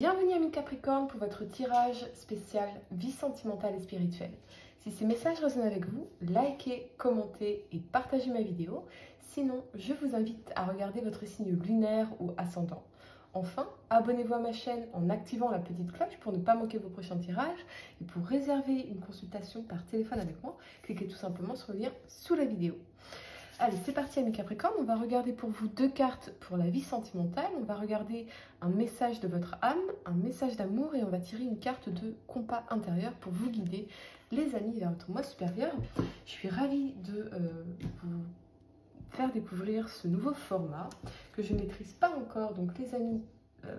Bienvenue amis Capricorne pour votre tirage spécial vie sentimentale et spirituelle. Si ces messages résonnent avec vous, likez, commentez et partagez ma vidéo. Sinon, je vous invite à regarder votre signe lunaire ou ascendant. Enfin, abonnez-vous à ma chaîne en activant la petite cloche pour ne pas manquer vos prochains tirages. Et pour réserver une consultation par téléphone avec moi, cliquez tout simplement sur le lien sous la vidéo. Allez, c'est parti amis Capricorne, on va regarder pour vous deux cartes pour la vie sentimentale. On va regarder un message de votre âme, un message d'amour et on va tirer une carte de compas intérieur pour vous guider les amis vers votre moi supérieur. Je suis ravie de vous faire découvrir ce nouveau format que je ne maîtrise pas encore. Donc les amis,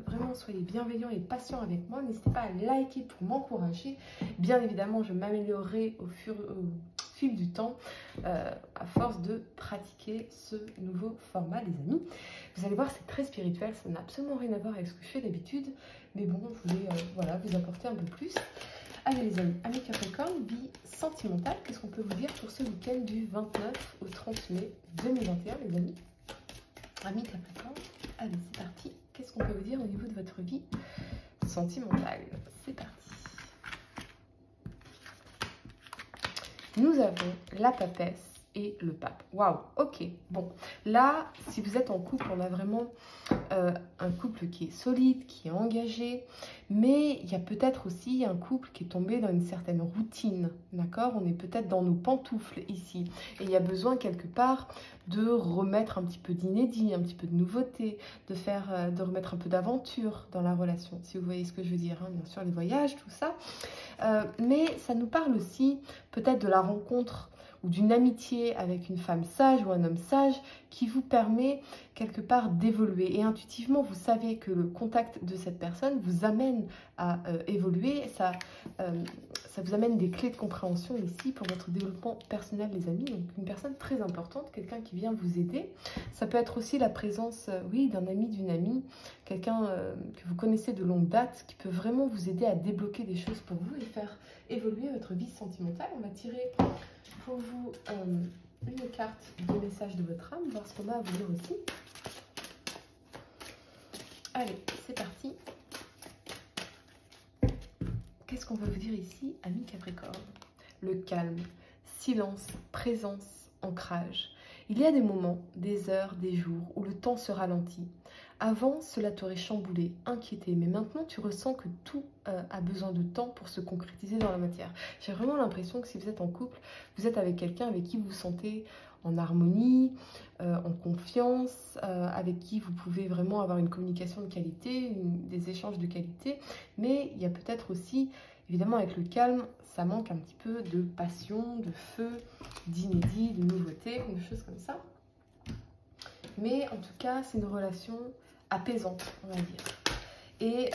vraiment soyez bienveillants et patients avec moi. N'hésitez pas à liker pour m'encourager. Bien évidemment, je m'améliorerai au fil du temps à force de pratiquer ce nouveau format les amis. Vous allez voir, c'est très spirituel, ça n'a absolument rien à voir avec ce que je fais d'habitude, mais bon, je voulais voilà, vous apporter un peu plus. Allez les amis, amis Capricorne, vie sentimentale, qu'est-ce qu'on peut vous dire pour ce week-end du 29 au 30 mai 2021 les amis? Amis Capricorne, allez c'est parti, qu'est-ce qu'on peut vous dire au niveau de votre vie sentimentale? C'est parti. Nous avons la papesse et le pape. Waouh, ok. Bon, là, si vous êtes en couple, on a vraiment un couple qui est solide, qui est engagé, mais il y a peut-être aussi un couple qui est tombé dans une certaine routine, d'accord? On est peut-être dans nos pantoufles ici, et il y a besoin quelque part de remettre un petit peu d'inédit, un petit peu de nouveauté, de remettre un peu d'aventure dans la relation, si vous voyez ce que je veux dire, hein, bien sûr, les voyages, tout ça. Mais ça nous parle aussi peut-être de la rencontre ou d'une amitié avec une femme sage ou un homme sage qui vous permet quelque part d'évoluer. Et intuitivement, vous savez que le contact de cette personne vous amène à évoluer. Ça vous amène des clés de compréhension ici pour votre développement personnel, les amis. Donc une personne très importante, quelqu'un qui vient vous aider. Ça peut être aussi la présence, oui, d'un ami, d'une amie, quelqu'un que vous connaissez de longue date, qui peut vraiment vous aider à débloquer des choses pour vous et faire évoluer votre vie sentimentale. On va tirer pour vous une carte de message de votre âme, voir ce qu'on a à vous dire aussi. Allez, c'est parti. Qu'est-ce qu'on va vous dire ici, amis Capricorne? Le calme, silence, présence, ancrage. Il y a des moments, des heures, des jours où le temps se ralentit. Avant, cela t'aurait chamboulé, inquiété, mais maintenant tu ressens que tout a besoin de temps pour se concrétiser dans la matière. J'ai vraiment l'impression que si vous êtes en couple, vous êtes avec quelqu'un avec qui vous vous sentez en harmonie, en confiance, avec qui vous pouvez vraiment avoir une communication de qualité, des échanges de qualité, mais il y a peut-être aussi, évidemment avec le calme, ça manque un petit peu de passion, de feu, d'inédit, de nouveauté, des choses comme ça. Mais en tout cas, c'est une relation apaisante, on va dire. Et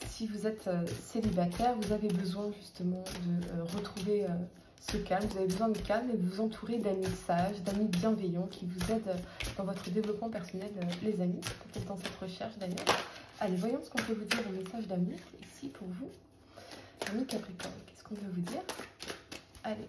si vous êtes célibataire, vous avez besoin justement de retrouver ce calme. Vous avez besoin de calme et de vous entourer d'amis sages, d'amis bienveillants qui vous aident dans votre développement personnel, les amis. Peut-être dans cette recherche d'ailleurs. Allez, voyons ce qu'on peut vous dire en message d'amour ici pour vous. Amis Capricorne, qu'est-ce qu'on peut vous dire? Allez.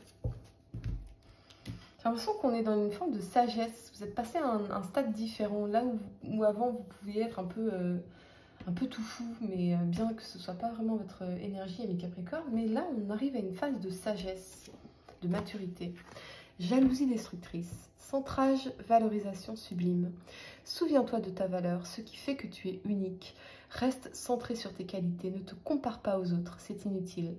J'ai l'impression qu'on est dans une forme de sagesse. Vous êtes passé à un stade différent. Là où avant vous pouviez être un peu tout fou, mais bien que ce ne soit pas vraiment votre énergie, amis Capricorne. Mais là, on arrive à une phase de sagesse, de maturité. Jalousie destructrice, centrage, valorisation sublime. Souviens-toi de ta valeur, ce qui fait que tu es unique. Reste centré sur tes qualités, ne te compare pas aux autres, c'est inutile.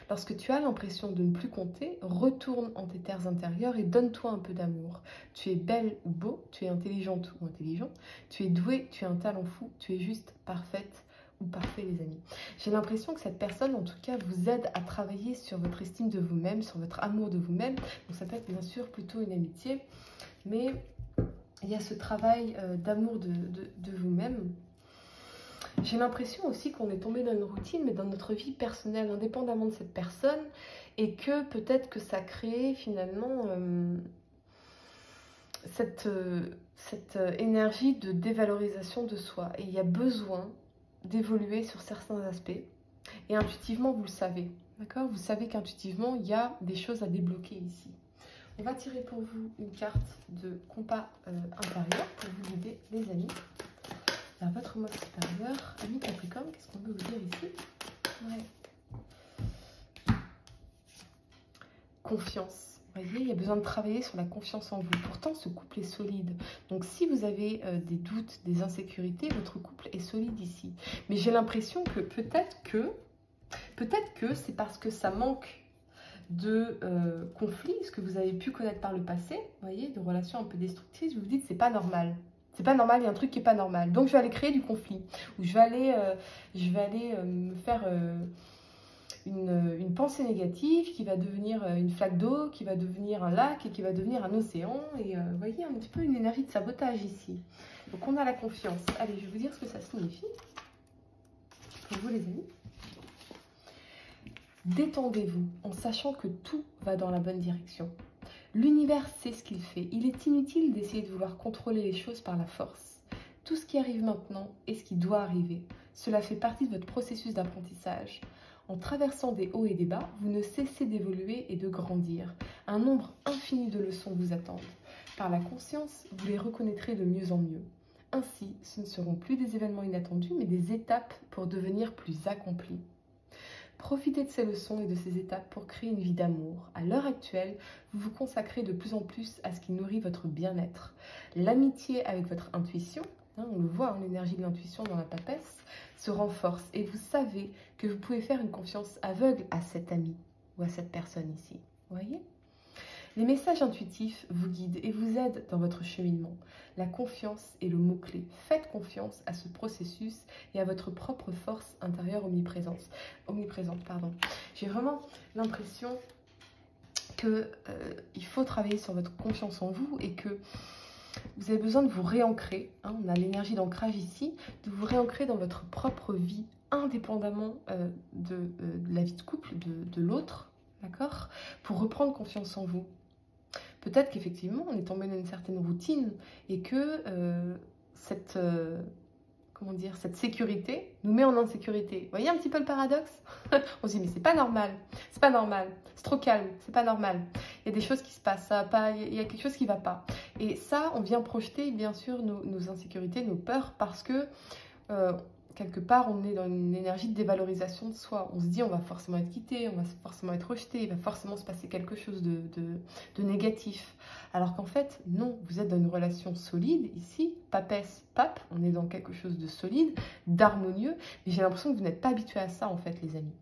Lorsque tu as l'impression de ne plus compter, retourne en tes terres intérieures et donne-toi un peu d'amour. Tu es belle ou beau, tu es intelligente ou intelligent, tu es douée, tu es un talent fou, tu es juste parfaite ou parfait les amis. J'ai l'impression que cette personne en tout cas vous aide à travailler sur votre estime de vous-même, sur votre amour de vous-même. Donc ça peut être bien sûr plutôt une amitié, mais il y a ce travail d'amour de vous-même. J'ai l'impression aussi qu'on est tombé dans une routine, mais dans notre vie personnelle, indépendamment de cette personne, et que peut-être que ça crée finalement cette énergie de dévalorisation de soi. Et il y a besoin d'évoluer sur certains aspects. Et intuitivement, vous le savez, d'accord? Vous savez qu'intuitivement, il y a des choses à débloquer ici. On va tirer pour vous une carte de compas intérieur pour vous guider, les amis. Alors, votre mode supérieur, ami Capricorne, qu'est-ce qu'on veut vous dire ici? Ouais. Confiance. Vous voyez, il y a besoin de travailler sur la confiance en vous. Pourtant, ce couple est solide. Donc, si vous avez des doutes, des insécurités, votre couple est solide ici. Mais j'ai l'impression que peut-être que c'est parce que ça manque de conflits, ce que vous avez pu connaître par le passé, vous voyez, de relations un peu destructrices, vous vous dites c'est pas normal. C'est pas normal, il y a un truc qui est pas normal. Donc je vais aller créer du conflit. Ou je vais aller me faire une pensée négative qui va devenir une flaque d'eau, qui va devenir un lac et qui va devenir un océan. Et vous voyez, un petit peu une énergie de sabotage ici. Donc on a la confiance. Allez, je vais vous dire ce que ça signifie. Pour vous les amis. Détendez-vous en sachant que tout va dans la bonne direction. L'univers sait ce qu'il fait. Il est inutile d'essayer de vouloir contrôler les choses par la force. Tout ce qui arrive maintenant est ce qui doit arriver. Cela fait partie de votre processus d'apprentissage. En traversant des hauts et des bas, vous ne cessez d'évoluer et de grandir. Un nombre infini de leçons vous attendent. Par la conscience, vous les reconnaîtrez de mieux en mieux. Ainsi, ce ne seront plus des événements inattendus, mais des étapes pour devenir plus accomplis. Profitez de ces leçons et de ces étapes pour créer une vie d'amour. À l'heure actuelle, vous vous consacrez de plus en plus à ce qui nourrit votre bien-être. L'amitié avec votre intuition, on le voit, l'énergie de l'intuition dans la papesse, se renforce. Et vous savez que vous pouvez faire une confiance aveugle à cet ami ou à cette personne ici. Vous voyez ? Les messages intuitifs vous guident et vous aident dans votre cheminement. La confiance est le mot-clé. Faites confiance à ce processus et à votre propre force intérieure omniprésente. J'ai vraiment l'impression qu'il faut travailler sur votre confiance en vous et que vous avez besoin de vous réancrer. On a l'énergie d'ancrage ici, de vous réancrer dans votre propre vie, indépendamment de la vie de couple, de l'autre, d'accord ? Pour reprendre confiance en vous. Peut-être qu'effectivement, on est tombé dans une certaine routine et que cette sécurité nous met en insécurité. Vous voyez un petit peu le paradoxe? On se dit, mais c'est pas normal, c'est trop calme, c'est pas normal. Il y a des choses qui se passent, il y a quelque chose qui ne va pas. Et ça, on vient projeter bien sûr nos insécurités, nos peurs, parce que quelque part, on est dans une énergie de dévalorisation de soi. On se dit, on va forcément être quitté, on va forcément être rejeté, il va forcément se passer quelque chose de négatif. Alors qu'en fait, non, vous êtes dans une relation solide ici, papesse, pape, on est dans quelque chose de solide, d'harmonieux, mais j'ai l'impression que vous n'êtes pas habitué à ça en fait, les amis.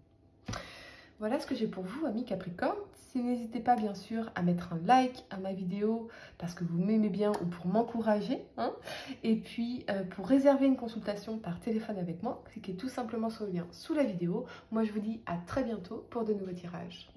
Voilà ce que j'ai pour vous, amis Capricorne. N'hésitez pas bien sûr à mettre un like à ma vidéo parce que vous m'aimez bien ou pour m'encourager. Et puis pour réserver une consultation par téléphone avec moi, cliquez tout simplement sur le lien sous la vidéo. Moi je vous dis à très bientôt pour de nouveaux tirages.